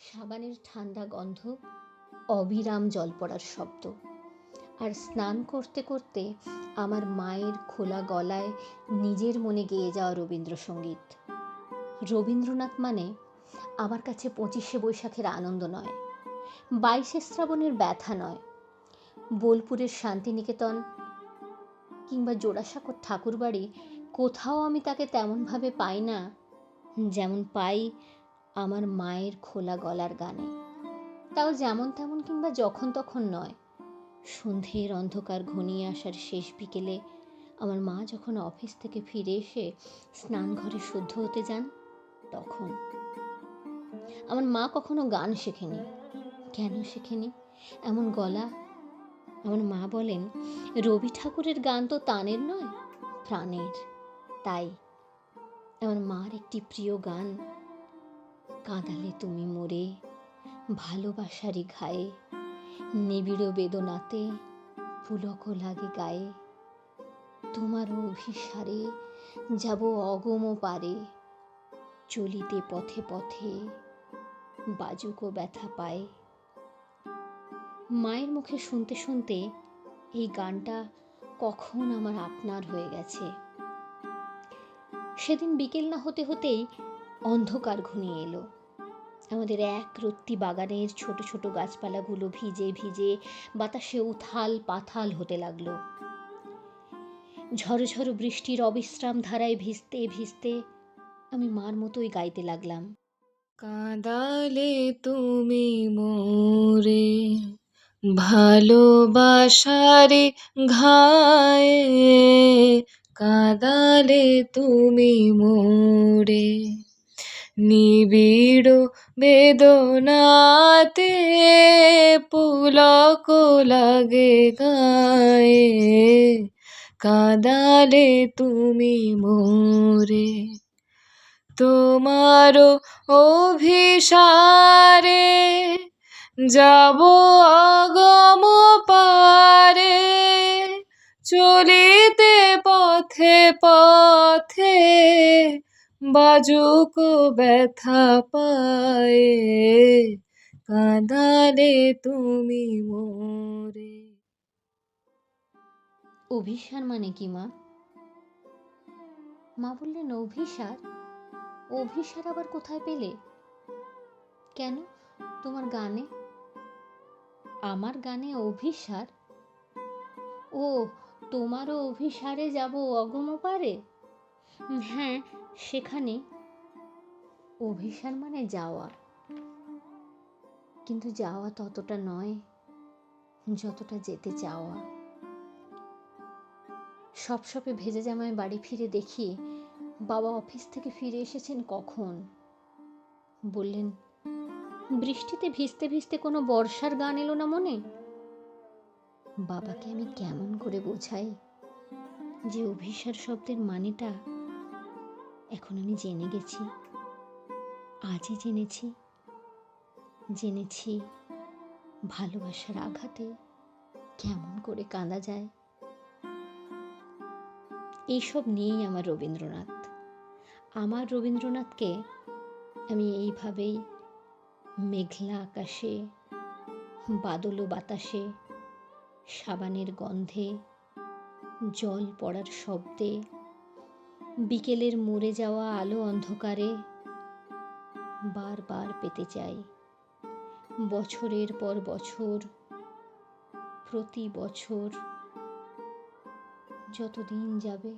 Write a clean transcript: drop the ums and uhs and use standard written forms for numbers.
সাবানের ঠান্ডা গন্ধ, অবিরাম জল পড়ার শব্দ, আর স্নান করতে করতে আমার মায়ের খোলা গলায় নিজের মনে গেয়ে যাওয়া রবীন্দ্রসঙ্গীত। রবীন্দ্রনাথ মানে আমার কাছে 25শে বৈশাখের আনন্দ নয়, 22শে শ্রাবণের ব্যথা নয়, বোলপুরের শান্তিনিকেতন কিংবা জোড়াসাঁকোর ঠাকুরবাড়ি, কোথাও আমি তাকে তেমনভাবে পাই না যেমন পাই আমার মায়ের খোলা গলার গানে। তাও যেমন তেমন কিংবা যখন তখন নয়, সন্ধ্যের অন্ধকার ঘনিয়ে আসার শেষ বিকেলে আমার মা যখন অফিস থেকে ফিরে এসে স্নানঘরে শুদ্ধ হতে যান, তখন। আমার মা কখনো গান শেখেনি। কেন শেখেনি? এমন গলা। আমার মা বলেন, রবি ঠাকুরের গান তো তানের নয়, প্রাণের। তাই আমার মার একটি প্রিয় গান, কাঁদালে তুমি মোরে ভালোবাসারই ঘায়ে, নিবিড় বেদনাতে পুলক লাগে গায়ে, তোমার অভিসারে যাব অগম পারে, চলিতে পথে পথে বাজুকো ব্যথা পায়। মায়ের মুখে শুনতে শুনতে এই গানটা কখন আমার আপনার হয়ে গেছে। সেদিন বিকেল না হতে হতেই অন্ধকার ঘনিয়ে এলো। আমাদের এক রত্তি বাগানের ছোট ছোট গাছপালাগুলো ভিজে ভিজে বাতাসে উথাল পাথাল হতে লাগলো। ঝড়ো ঝড়ো বৃষ্টির অবিশ্রাম ধারায় ভিজতে ভিজতে আমি মার মতোই গাইতে লাগলাম। কাঁদালে তুমি মোরে ভালোবাসারে ঘায়ে, কাঁদালে তুমি মোরে নিবিড় বেদনাতে পুলক লাগে গায়ে, কাঁদালে তুমি মোরে তোমার অভিসারে যাব অগম পারে, চলিতে পথে পথে বাজুক ব্যথা পায়ে, কাঁদালে তুমি মোরে। অভিসার মানে কি মা? মা বললেন, অভিসার? অভিসার আবার কোথায় পেলে? কেন, তোমার গানে? আমার গানে অভিসার? ও, তোমারও অভিসারে যাব অগম পারে? হ্যাঁ, সেখানে। অভিসার মানে যাওয়া, কিন্তু যাওয়া ততটা নয় যতটা যেতে চাওয়া। সপসপে ভেজা জামায় বাড়ি ফিরে দেখি বাবা অফিস থেকে ফিরে এসেছেন কখন। বললেন, বৃষ্টিতে ভিজতে ভিজতে কোনো বর্ষার গান এলো না মনে? বাবাকে আমি কেমন করে বোঝাই যে অভিসার শব্দের মানেটা এখন আমি জেনে গেছি, আজই জেনেছি ভালোবাসার আঘাতে কেমন করে কাঁদা যায়। এইসব নিয়েই আমার রবীন্দ্রনাথ। আমার রবীন্দ্রনাথকে আমি এইভাবেই মেঘলা আকাশে, বাদল বাতাসে, সাবানের গন্ধে, জল পড়ার শব্দে, বিকেলের মরে যাওয়া আলো অন্ধকারে বারবার পেতে চাই। বছরের পর বছর, প্রতি বছর, যতদিন যাবে।